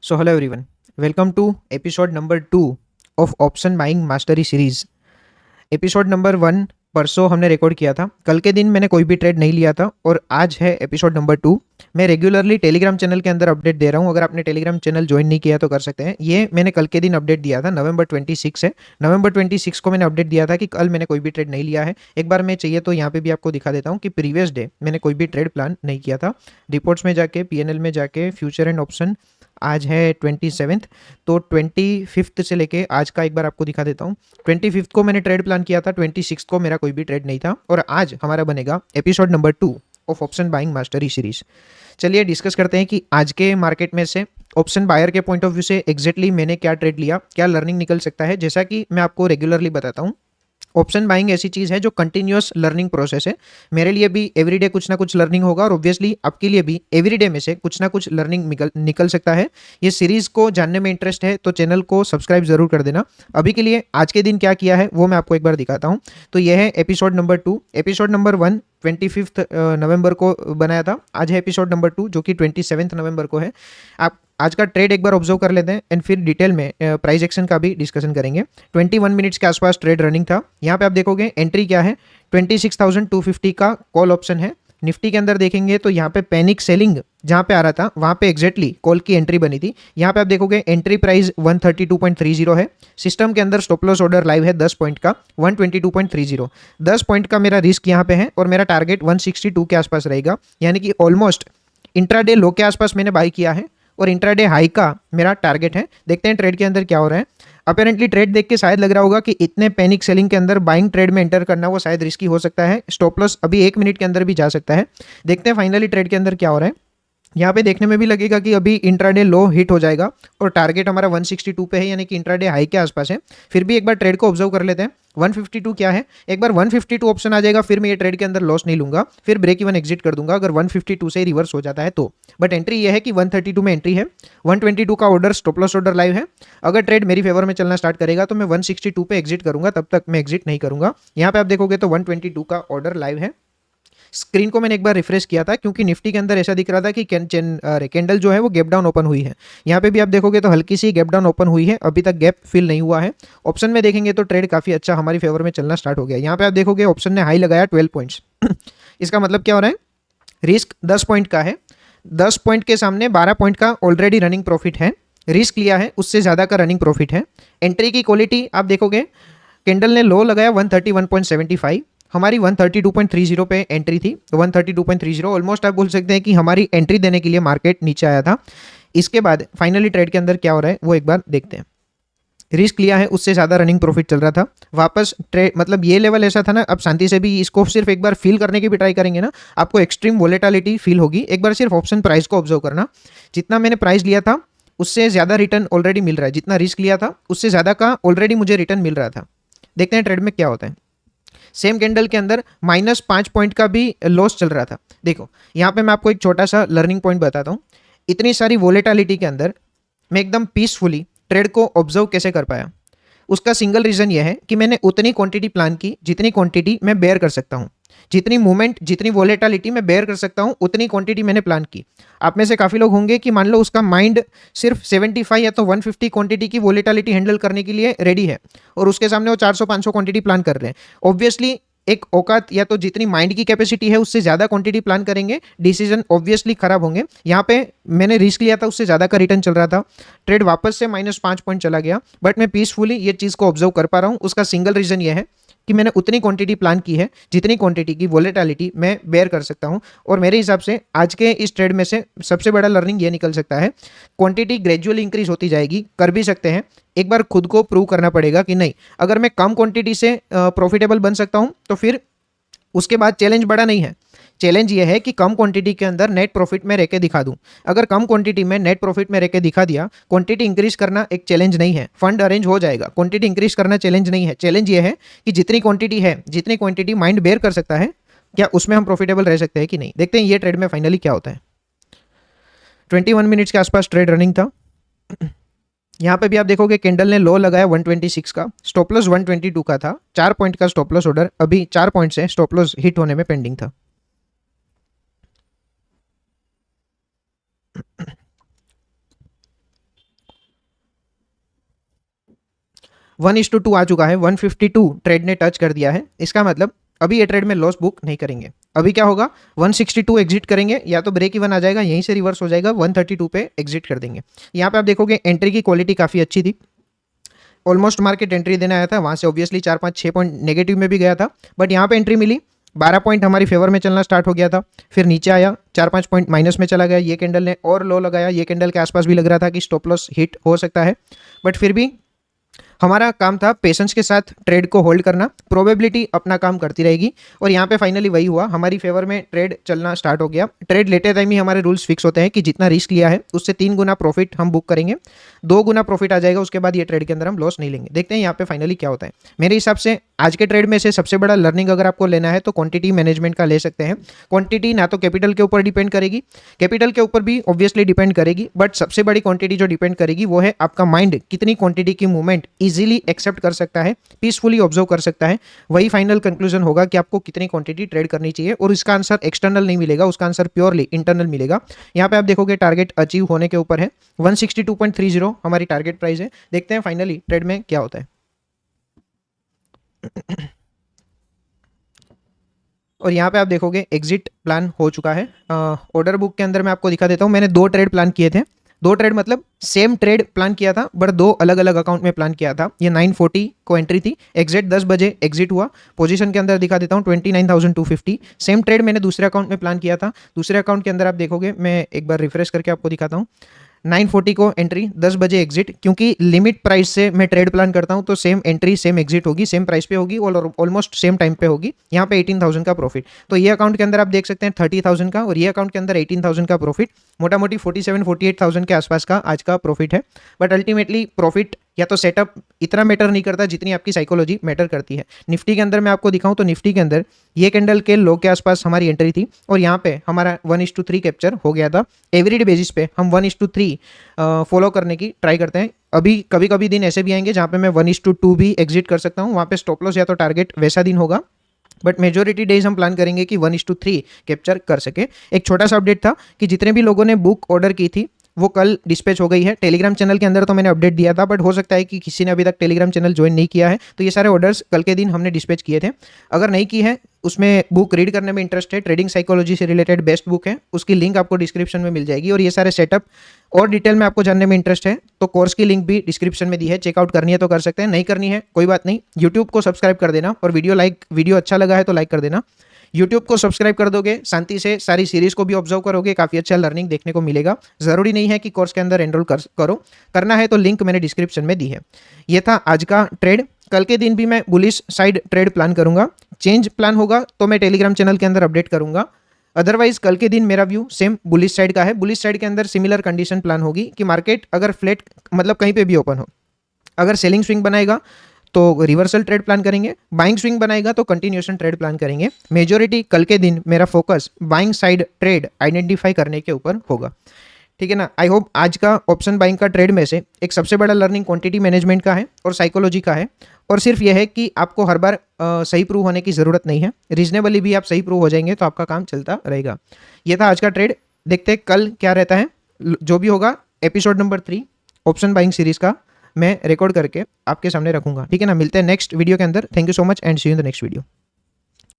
So hello everyone, welcome to episode number 2 of option buying mastery series. Episode number 1 परसों हमने record किया था। कल के दिन मैंने कोई भी ट्रेड नहीं लिया था और आज है एपिसोड नंबर 2। मैं रेगुलरली टेलीग्राम चैनल के अंदर अपडेट दे रहा हूँ। अगर आपने टेलीग्राम चैनल ज्वाइन नहीं किया तो कर सकते हैं। ये मैंने कल के दिन अपडेट दिया था, नवंबर 26 है। नवंबर 26 को मैंने अपडेट दिया था कि कल मैंने कोई भी ट्रेड नहीं लिया है। एक बार मैं चाहिए तो यहाँ पे भी आपको दिखा देता हूँ कि प्रीवियस डे मैंने कोई भी ट्रेड प्लान नहीं किया था। रिपोर्ट्स में जाके, पीएनएल में जाके, फ्यूचर एंड ऑप्शन, आज है 27th, तो 25th से लेके आज का एक बार आपको दिखा देता हूँ। 25th को मैंने ट्रेड प्लान किया था, 26th को मेरा कोई भी ट्रेड नहीं था और आज हमारा बनेगा episode number 2 of option buying mastery series. चलिए डिस्कस करते हैं कि आज के मार्केट में से ऑप्शन बायर के पॉइंट ऑफ व्यू से एग्जैक्टली मैंने क्या ट्रेड लिया, क्या लर्निंग निकल सकता है। जैसा कि मैं आपको रेगुलरली बताता हूँ, ऑप्शन बाइंग ऐसी चीज़ है जो कंटिन्यूअस लर्निंग प्रोसेस है। मेरे लिए भी एवरीडे कुछ ना कुछ लर्निंग होगा और ऑब्वियसली आपके लिए भी एवरीडे में से कुछ ना कुछ लर्निंग निकल सकता है। ये सीरीज़ को जानने में इंटरेस्ट है तो चैनल को सब्सक्राइब जरूर कर देना। अभी के लिए आज के दिन क्या किया है वो मैं आपको एक बार दिखाता हूँ। तो यह है एपिसोड नंबर 2। एपिसोड नंबर 1 25 नवंबर को बनाया था। आज है एपिसोड नंबर 2 जो कि 27 नवंबर को है। आप आज का ट्रेड एक बार ऑब्जर्व कर लेते हैं एंड फिर डिटेल में प्राइस एक्शन का भी डिस्कशन करेंगे। 21 मिनट्स के आसपास ट्रेड रनिंग था। यहाँ पे आप देखोगे एंट्री क्या है, 26,250 का कॉल ऑप्शन है। निफ्टी के अंदर देखेंगे तो यहाँ पे पैनिक सेलिंग जहाँ पे आ रहा था वहाँ पे एग्जैक्टली कॉल की एंट्री बनी थी। यहाँ पे आप देखोगे एंट्री प्राइस 132.30 है। सिस्टम के अंदर स्टॉप लॉस ऑर्डर लाइव है 10 पॉइंट का, 122.30। 10 पॉइंट का मेरा रिस्क यहाँ पे है और मेरा टारगेट 162 के आसपास रहेगा, यानी कि ऑलमोस्ट इंट्राडे लो के आसपास मैंने बाई किया है और इंट्राडे हाई का मेरा टारगेट है। देखते हैं ट्रेड के अंदर क्या हो रहा है। अपेरेंटली ट्रेड देख के शायद लग रहा होगा कि इतने पैनिक सेलिंग के अंदर बाइंग ट्रेड में एंटर करना वो शायद रिस्की हो सकता है। स्टॉप लॉस अभी 1 मिनट के अंदर भी जा सकता है। देखते हैं फाइनली ट्रेड के अंदर क्या हो रहा है। यहाँ पे देखने में भी लगेगा कि अभी इंट्राडे लो हिट हो जाएगा और टारगेट हमारा 162 पे है, यानी कि इंट्राडे हाई के आसपास है। फिर भी एक बार ट्रेड को ऑब्जर्व कर लेते हैं। 152 क्या है, एक बार 152 ऑप्शन आ जाएगा फिर मैं ये ट्रेड के अंदर लॉस नहीं लूंगा, फिर ब्रेक इवन एग्जिट कर दूंगा अगर 152 से रिवर्स हो जाता है तो। बट एंट्री ये है कि 132 में एंट्री है, 122 का order stop loss order live है। अगर ट्रेड मेरी फेवर में चलना स्टार्ट करेगा तो मैं 162 पे एग्जिट करूंगा, तब तक मैं एग्जिट नहीं करूंगा। यहाँ पे आप देखोगे तो 122 का ऑर्डर लाइव है। स्क्रीन को मैंने एक बार रिफ्रेश किया था क्योंकि निफ्टी के अंदर ऐसा दिख रहा था कि कैंडल जो है वो गैप डाउन ओपन हुई है। यहाँ पे भी आप देखोगे तो हल्की सी गैप डाउन ओपन हुई है, अभी तक गैप फिल नहीं हुआ है। ऑप्शन में देखेंगे तो ट्रेड काफी अच्छा हमारी फेवर में चलना स्टार्ट हो गया। यहाँ पे आप देखोगे ऑप्शन ने हाई लगाया 12 पॉइंट्स। इसका मतलब क्या हो रहा है, रिस्क 10 पॉइंट का है। 10 पॉइंट के सामने 12 पॉइंट का ऑलरेडी रनिंग प्रॉफिट है। रिस्क लिया है उससे ज्यादा का रनिंग प्रॉफिट है। एंट्री की क्वालिटी आप देखोगे, कैंडल ने लो लगाया 131.75, हमारी 132.30 पे एंट्री थी। 132.30 ऑलमोस्ट आप बोल सकते हैं कि हमारी एंट्री देने के लिए मार्केट नीचे आया था। इसके बाद फाइनली ट्रेड के अंदर क्या हो रहा है वो एक बार देखते हैं। रिस्क लिया है उससे ज़्यादा रनिंग प्रॉफिट चल रहा था। वापस ट्रेड मतलब ये लेवल ऐसा था ना, अब शांति से भी इसको सिर्फ एक बार फील करने की भी ट्राई करेंगे ना, आपको एक्सट्रीम वोलेटिलिटी फील होगी। एक बार सिर्फ ऑप्शन प्राइस को ऑब्जर्व करना, जितना मैंने प्राइस लिया था उससे ज़्यादा रिटर्न ऑलरेडी मिल रहा है, जितना रिस्क लिया था उससे ज़्यादा का ऑलरेडी मुझे रिटर्न मिल रहा था। देखते हैं ट्रेड में क्या होता है। सेम कैंडल के अंदर -5 पॉइंट का भी लॉस चल रहा था। देखो यहाँ पे मैं आपको एक छोटा सा लर्निंग पॉइंट बताता हूँ। इतनी सारी वोलेटिलिटी के अंदर मैं एकदम पीसफुली ट्रेड को ऑब्जर्व कैसे कर पाया, उसका सिंगल रीजन यह है कि मैंने उतनी क्वांटिटी प्लान की जितनी क्वांटिटी मैं बेयर कर सकता हूँ। जितनी मूवमेंट, जितनी वोलेटिलिटी मैं बेयर कर सकता हूँ उतनी क्वांटिटी मैंने प्लान की। आप में से काफ़ी लोग होंगे कि मान लो उसका माइंड सिर्फ 75 या तो 150 क्वांटिटी की वोलेटिलिटी हैंडल करने के लिए रेडी है और उसके सामने वो 400-500 क्वांटिटी प्लान कर रहे हैं। ऑब्वियसली एक औकात या तो जितनी माइंड की कैपेसिटी है उससे ज़्यादा क्वांटिटी प्लान करेंगे, डिसीजन ऑब्वियसली खराब होंगे। यहाँ पे मैंने रिस्क लिया था उससे ज़्यादा का रिटर्न चल रहा था। ट्रेड वापस से -5 पॉइंट चला गया, बट मैं पीसफुली ये चीज़ को ऑब्जर्व कर पा रहा हूँ। उसका सिंगल रीजन ये है कि मैंने उतनी क्वांटिटी प्लान की है जितनी क्वांटिटी की वोलेटिलिटी मैं बेयर कर सकता हूं। और मेरे हिसाब से आज के इस ट्रेड में से सबसे बड़ा लर्निंग ये निकल सकता है, क्वांटिटी ग्रेजुअली इंक्रीज होती जाएगी, कर भी सकते हैं। एक बार खुद को प्रूव करना पड़ेगा कि नहीं, अगर मैं कम क्वांटिटी से प्रॉफिटेबल बन सकता हूं तो फिर उसके बाद चैलेंज बड़ा नहीं है। चैलेंज ये है कि कम क्वांटिटी के अंदर नेट प्रॉफिट में रह के दिखा दूं। अगर कम क्वांटिटी में नेट प्रॉफिट में रह के दिखा दिया, क्वांटिटी इंक्रीज करना एक चैलेंज नहीं है, फंड अरेंज हो जाएगा। क्वांटिटी इंक्रीज करना चैलेंज नहीं है। चैलेंज ये है कि जितनी क्वांटिटी है, जितनी क्वांटिटी माइंड बेयर कर सकता है, क्या उसमें हम प्रॉफिटेबल रह सकते हैं कि नहीं। देखते हैं ये ट्रेड में फाइनली क्या होता है। 21 मिनट्स के आसपास ट्रेड रनिंग था। यहाँ पे भी आप देखोगे कैंडल ने लो लगाया 126 का, स्टॉप लॉस 122 का था। 4 पॉइंट का स्टॉप लॉस ऑर्डर, अभी 4 पॉइंट से स्टॉप लॉस हिट होने में पेंडिंग था। 1:2 आ चुका है, 152 ट्रेड ने टच कर दिया है। इसका मतलब अभी ये ट्रेड में लॉस बुक नहीं करेंगे। अभी क्या होगा, 162 एग्जिट करेंगे, या तो ब्रेक इवन आ जाएगा, यहीं से रिवर्स हो जाएगा, 132 पे एग्जिट कर देंगे। यहाँ पे आप देखोगे एंट्री की क्वालिटी काफ़ी अच्छी थी, ऑलमोस्ट मार्केट एंट्री देने आया था, वहाँ से ऑब्वियसली 4-5-6 पॉइंट नेगेटिव में भी गया था, बट यहाँ पे एंट्री मिली, 12 पॉइंट हमारी फेवर में चलना स्टार्ट हो गया था, फिर नीचे आया, 4-5 पॉइंट माइनस में चला गया, ये कैंडल ने और लो लगाया, ये कैंडल के आसपास भी लग रहा था कि स्टॉप लॉस हिट हो सकता है, बट फिर भी हमारा काम था पेशेंस के साथ ट्रेड को होल्ड करना, प्रोबेबिलिटी अपना काम करती रहेगी, और यहाँ पे फाइनली वही हुआ, हमारी फेवर में ट्रेड चलना स्टार्ट हो गया। ट्रेड लेते टाइम ही हमारे रूल्स फिक्स होते हैं कि जितना रिस्क लिया है उससे 3 गुना प्रॉफिट हम बुक करेंगे, 2 गुना प्रॉफिट आ जाएगा, उसके बाद ये ट्रेड के अंदर हम लॉस नहीं लेंगे। देखते हैं यहाँ पे फाइनली क्या होता है। मेरे हिसाब से आज के ट्रेड में से सबसे बड़ा लर्निंग अगर आपको लेना है तो क्वांटिटी मैनेजमेंट का ले सकते हैं। क्वांटिटी ना तो कैपिटल के ऊपर डिपेंड करेगी, कैपिटल के ऊपर भी ऑब्वियसली डिपेंड करेगी, बट सबसे बड़ी क्वांटिटी जो डिपेंड करेगी वो है आपका माइंड कितनी क्वांटिटी की मूवमेंट इजीली एक्सेप्ट कर सकता है, पीसफुली ऑब्जर्व कर सकता है। वही फाइनल कंक्लूजन होगा कि आपको कितनी क्वांटिटी ट्रेड करनी चाहिए, और इसका आंसर एक्सटर्नल नहीं मिलेगा, उसका आंसर प्योरली इंटरनल मिलेगा। यहाँ पे आप देखोगे टारगेट अचीव होने के ऊपर है, 162.30 हमारी टारगेट प्राइस है। देखते हैं फाइनली ट्रेड में क्या होता है। और यहाँ पे आप देखोगे एग्जिट प्लान हो चुका है। ऑर्डर बुक के अंदर मैं आपको दिखा देता हूँ, मैंने 2 ट्रेड प्लान किए थे, 2 ट्रेड मतलब सेम ट्रेड प्लान किया था, बट 2 अलग अलग अकाउंट में प्लान किया था। ये 940 को एंट्री थी, एग्जैक्ट 10 बजे एग्जिट हुआ। पोजीशन के अंदर दिखा देता हूँ 29,250। सेम ट्रेड मैंने दूसरे अकाउंट में प्लान किया था, दूसरे अकाउंट के अंदर आप देखोगे, मैं एक बार रिफ्रेश करके आपको दिखाता हूँ, 940 को एंट्री, 10 बजे एग्जिट, क्योंकि लिमिट प्राइस से मैं ट्रेड प्लान करता हूं तो सेम एंट्री सेम एग्जिट होगी, सेम प्राइस पे होगी और ऑलमोस्ट सेम टाइम पे होगी। यहाँ पे 18,000 का प्रॉफिट, तो ये अकाउंट के अंदर आप देख सकते हैं 30,000 का, और ये अकाउंट के अंदर 18,000 का प्रॉफिट, मोटा मोटी 47-48,000 के आसपास का आज का प्रॉफिट है। बट अल्टीमेटली प्रॉफिट या तो सेटअप इतना मैटर नहीं करता जितनी आपकी साइकोलॉजी मैटर करती है। निफ्टी के अंदर मैं आपको दिखाऊं तो निफ्टी के अंदर ये कैंडल के लो के आसपास हमारी एंट्री थी, और यहाँ पे हमारा 1:3 कैप्चर हो गया था। एवरीडे बेसिस पे हम 1:3 फॉलो करने की ट्राई करते हैं। अभी कभी कभी दिन ऐसे भी आएंगे जहाँ पे मैं 1:2 भी एग्जिट कर सकता हूँ, वहाँ पे स्टॉप लॉस या तो टारगेट वैसा दिन होगा, बट मेजोरिटी डेज हम प्लान करेंगे कि 1:3 कैप्चर कर सके। एक छोटा सा अपडेट था कि जितने भी लोगों ने बुक ऑर्डर की थी वो कल डिस्पैच हो गई है। टेलीग्राम चैनल के अंदर तो मैंने अपडेट दिया था, बट हो सकता है कि किसी ने अभी तक टेलीग्राम चैनल ज्वाइन नहीं किया है, तो ये सारे ऑर्डर्स कल के दिन हमने डिस्पैच किए थे। अगर नहीं की है, उसमें बुक रीड करने में इंटरेस्ट है, ट्रेडिंग साइकोलॉजी से रिलेटेड बेस्ट बुक है, उसकी लिंक आपको डिस्क्रिप्शन में मिल जाएगी। और ये सारे सेटअप और डिटेल में आपको जानने में इंटरेस्ट है तो कोर्स की लिंक भी डिस्क्रिप्शन में दी है, चेकआउट करनी है तो कर सकते हैं, नहीं करनी है कोई बात नहीं। यूट्यूब को सब्सक्राइब कर देना, और वीडियो अच्छा लगा है तो लाइक कर देना। यूट्यूब को सब्सक्राइब कर दोगे, शांति से सारी सीरीज को भी ऑब्जर्व करोगे, काफ़ी अच्छा लर्निंग देखने को मिलेगा। ज़रूरी नहीं है कि कोर्स के अंदर एनरोल करो, करना है तो लिंक मैंने डिस्क्रिप्शन में दी है। ये था आज का ट्रेड। कल के दिन भी मैं बुलिश साइड ट्रेड प्लान करूंगा, चेंज प्लान होगा तो मैं टेलीग्राम चैनल के अंदर अपडेट करूंगा। अदरवाइज कल के दिन मेरा व्यू सेम बुलिश साइड का है। बुलिश साइड के अंदर सिमिलर कंडीशन प्लान होगी कि मार्केट अगर फ्लैट मतलब कहीं पे भी ओपन हो, अगर सेलिंग स्विंग बनाएगा तो रिवर्सल ट्रेड प्लान करेंगे, बाइंग स्विंग बनाएगा तो कंटिन्यूएशन ट्रेड प्लान करेंगे। मेजोरिटी कल के दिन मेरा focus buying side trade identify करने के ऊपर होगा, ठीक है ना। आई होप आज का ऑप्शन बाइंग का ट्रेड में से एक सबसे बड़ा लर्निंग क्वांटिटी मैनेजमेंट का है और साइकोलॉजी का है, और सिर्फ यह है कि आपको हर बार सही प्रूव होने की ज़रूरत नहीं है, रीजनेबली भी आप सही प्रूव हो जाएंगे तो आपका काम चलता रहेगा। यह था आज का ट्रेड, देखते हैं कल क्या रहता है। जो भी होगा episode number 3 option buying series का मैं रिकॉर्ड करके आपके सामने रखूंगा, ठीक है ना। मिलते हैं नेक्स्ट वीडियो के अंदर। Thank you so much and see you in the next video.